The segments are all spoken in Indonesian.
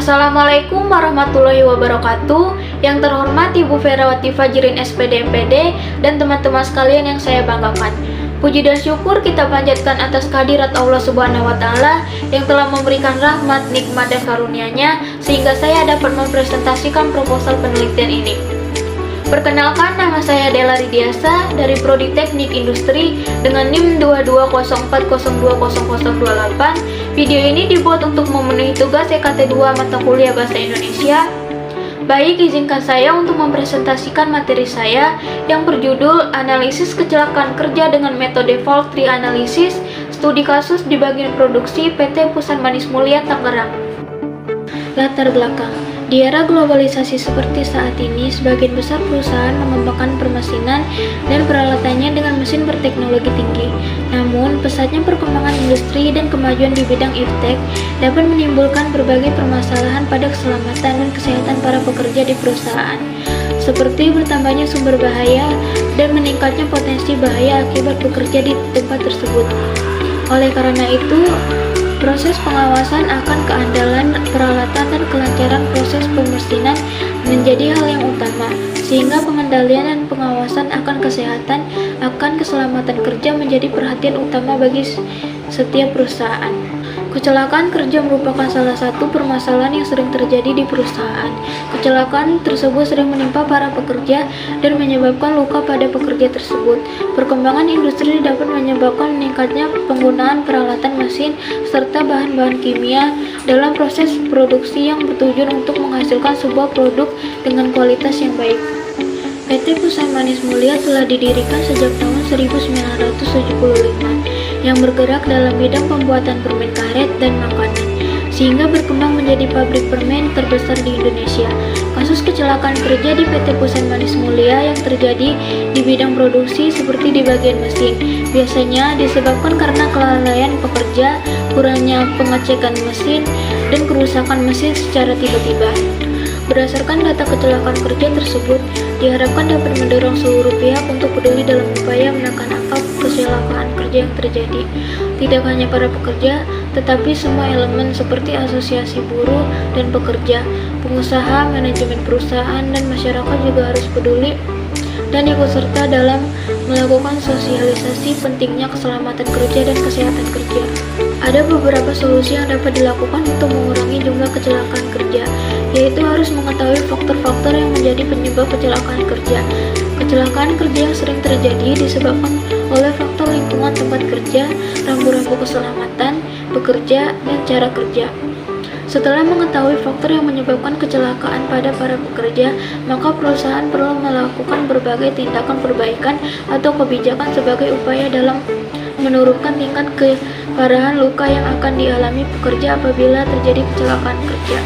Assalamualaikum warahmatullahi wabarakatuh. Yang terhormat Ibu Ferawati Fajrin SPD MPD dan teman-teman sekalian yang saya banggakan. Puji dan syukur kita panjatkan atas kehadirat Allah Subhanahu wa Ta'ala yang telah memberikan rahmat, nikmat, dan karunia-Nya sehingga saya dapat mempresentasikan proposal penelitian ini. Perkenalkan, nama saya Della Ridiasa dari Prodi Teknik Industri dengan NIM 2204020028. Video ini dibuat untuk memenuhi tugas EKT 2 mata kuliah Bahasa Indonesia. Baik, izinkan saya untuk mempresentasikan materi saya yang berjudul Analisis Kecelakaan Kerja dengan Metode Fault Tree Analysis, Studi Kasus di Bagian Produksi PT Pusat Manis Mulia Tangerang. Latar belakang. Di era globalisasi seperti saat ini, sebagian besar perusahaan mengembangkan permesinan dan peralatannya dengan mesin berteknologi tinggi. Namun, pesatnya perkembangan industri dan kemajuan di bidang iptek dapat menimbulkan berbagai permasalahan pada keselamatan dan kesehatan para pekerja di perusahaan, seperti bertambahnya sumber bahaya dan meningkatnya potensi bahaya akibat bekerja di tempat tersebut. Oleh karena itu, proses pengawasan akan keandalan peralatan dan kelancaran proses pemesinan menjadi hal yang utama, sehingga pengendalian dan pengawasan akan kesehatan akan keselamatan kerja menjadi perhatian utama bagi setiap perusahaan. Kecelakaan kerja merupakan salah satu permasalahan yang sering terjadi di perusahaan. Kecelakaan tersebut sering menimpa para pekerja dan menyebabkan luka pada pekerja tersebut. Perkembangan industri dapat menyebabkan meningkatnya penggunaan peralatan mesin serta bahan-bahan kimia dalam proses produksi yang bertujuan untuk menghasilkan sebuah produk dengan kualitas yang baik. PT Pusat Manis Mulia telah didirikan sejak tahun 1975 yang bergerak dalam bidang pembuatan permen karet dan makanan, sehingga berkembang menjadi pabrik permen terbesar di Indonesia. Kasus kecelakaan kerja di PT Pusat Manis Mulia yang terjadi di bidang produksi seperti di bagian mesin, biasanya disebabkan karena kelalaian pekerja, kurangnya pengecekan mesin, dan kerusakan mesin secara tiba-tiba. Berdasarkan data kecelakaan kerja tersebut, diharapkan dapat mendorong seluruh pihak untuk peduli dalam upaya menekan angka kecelakaan kerja yang terjadi. Tidak hanya para pekerja, tetapi semua elemen seperti asosiasi buruh dan pekerja, pengusaha, manajemen perusahaan, dan masyarakat juga harus peduli dan ikut serta dalam melakukan sosialisasi pentingnya keselamatan kerja dan kesehatan kerja. Ada beberapa solusi yang dapat dilakukan untuk mengurangi jumlah kecelakaan kerja, yaitu harus mengetahui faktor-faktor yang menjadi penyebab kecelakaan kerja. Kecelakaan kerja yang sering terjadi disebabkan oleh faktor lingkungan tempat kerja, rambu-rambu keselamatan bekerja, dan cara kerja. Setelah mengetahui faktor yang menyebabkan kecelakaan pada para pekerja, maka perusahaan perlu melakukan berbagai tindakan perbaikan atau kebijakan sebagai upaya dalam menurunkan tingkat keparahan luka yang akan dialami pekerja apabila terjadi kecelakaan kerja.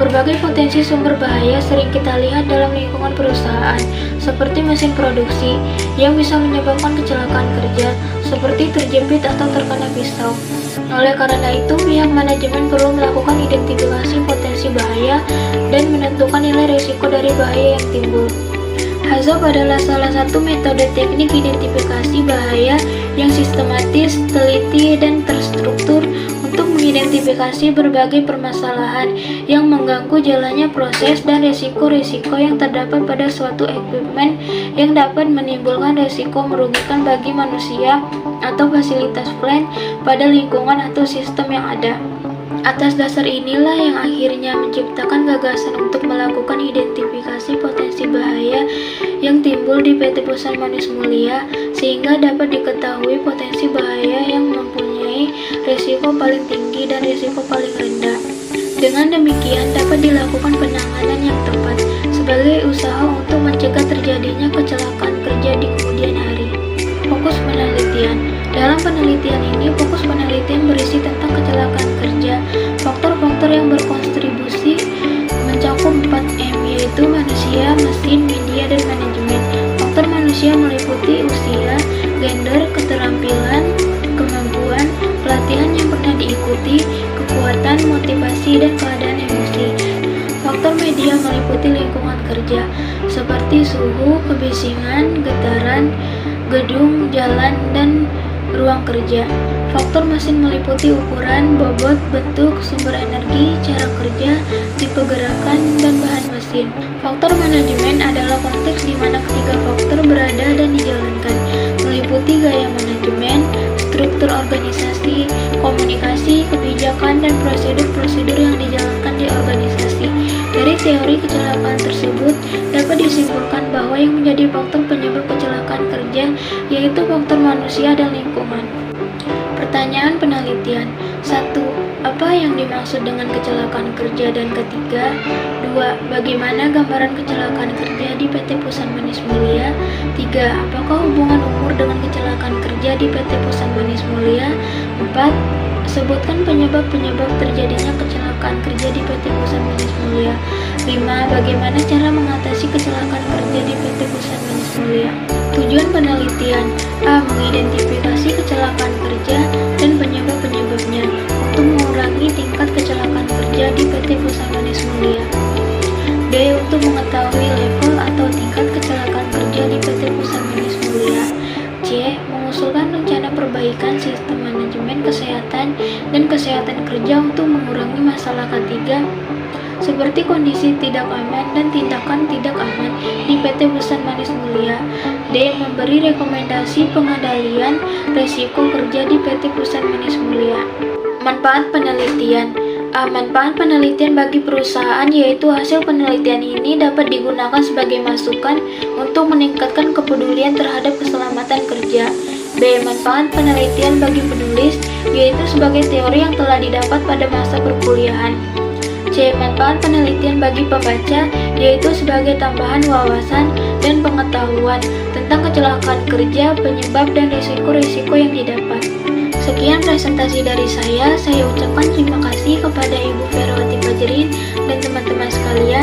Berbagai potensi sumber bahaya sering kita lihat dalam lingkungan perusahaan, seperti mesin produksi yang bisa menyebabkan kecelakaan kerja, seperti terjepit atau terkena pisau. Oleh karena itu, pihak manajemen perlu melakukan identifikasi potensi bahaya dan menentukan nilai risiko dari bahaya yang timbul. HAZOP adalah salah satu metode teknik identifikasi bahaya yang sistematis, teliti, dan terstruktur untuk mengidentifikasi berbagai permasalahan yang mengganggu jalannya proses dan risiko-risiko yang terdapat pada suatu equipment yang dapat menimbulkan risiko merugikan bagi manusia atau fasilitas plant pada lingkungan atau sistem yang ada. Atas dasar inilah yang akhirnya menciptakan gagasan untuk melakukan identifikasi potensi bahaya yang timbul di PT Pusat Manis Mulia, sehingga dapat diketahui potensi bahaya yang mempunyai risiko paling tinggi dan risiko paling rendah. Dengan demikian dapat dilakukan penanganan yang tepat sebagai usaha untuk mencegah terjadinya kecelakaan kerja di kemudian hari. Fokus penelitian. Dalam penelitian ini, fokus penelitian berisi tentang kecelakaan kerja. Faktor-faktor yang berkontribusi mencakup 4M, yaitu manusia, mesin, media, dan manajemen. Faktor manusia meliputi usia, gender, keterampilan, kemampuan, pelatihan yang pernah diikuti, kekuatan, motivasi, dan keadaan emosi. Faktor media meliputi lingkungan kerja, seperti suhu, kebisingan, getaran, gedung, jalan, dan ruang kerja. Faktor mesin meliputi ukuran, bobot, bentuk, sumber energi, cara kerja, tipe gerakan, dan bahan mesin. Faktor manajemen adalah konteks di mana ketiga faktor berada dan dijalankan, meliputi gaya manajemen, struktur organisasi, komunikasi, kebijakan, dan prosedur-prosedur yang dijalankan di organisasi. Dari teori kecelakaan tersebut, dapat disimpulkan bahwa yang menjadi faktor penyebab kecelakaan kerja yaitu faktor manusia dan lingkungan. Pertanyaan penelitian. 1. Apa yang dimaksud dengan kecelakaan kerja? Dan ketiga, 2. Bagaimana gambaran kecelakaan kerja di PT Perusahaan Manis Mulia? 3. Apakah hubungan umur dengan kecelakaan kerja di PT Perusahaan Manis Mulia? 4. Sebutkan penyebab-penyebab terjadinya kecelakaan kerja di PT Perusahaan Manis Mulia. 5. Bagaimana cara mengatasi kecelakaan kerja di PT Perusahaan Manis Mulia? Tujuan penelitian: A. Mengidentifikasi kecelakaan kerja dan penyebab-penyebabnya untuk mengurangi tingkat kecelakaan kerja di PT Perusahaan Manis Mulia. B. Untuk mengetahui level atau tingkat kecelakaan kerja di PT Perusahaan Manis Mulia. C. Mengusulkan rencana perbaikan sistem manajemen kesehatan dan kesehatan kerja untuk mengurangi masalah ketiga seperti kondisi tidak aman dan tindakan tidak aman di PT Perusahaan Manis Mulia. D. Memberi rekomendasi pengendalian resiko kerja di PT Perusahaan Manis Mulia. Manfaat penelitian. A. Manfaat penelitian bagi perusahaan yaitu hasil penelitian ini dapat digunakan sebagai masukan untuk meningkatkan kepedulian terhadap keselamatan kerja. B. Manfaat penelitian bagi penulis yaitu sebagai teori yang telah didapat pada masa perkuliahan. C. Manfaat penelitian bagi pembaca yaitu sebagai tambahan wawasan dan pengetahuan tentang kecelakaan kerja, penyebab, dan risiko-risiko yang didapat. Sekian presentasi dari saya ucapkan terima kasih kepada Ibu Ferawati Fajrin dan teman-teman sekalian.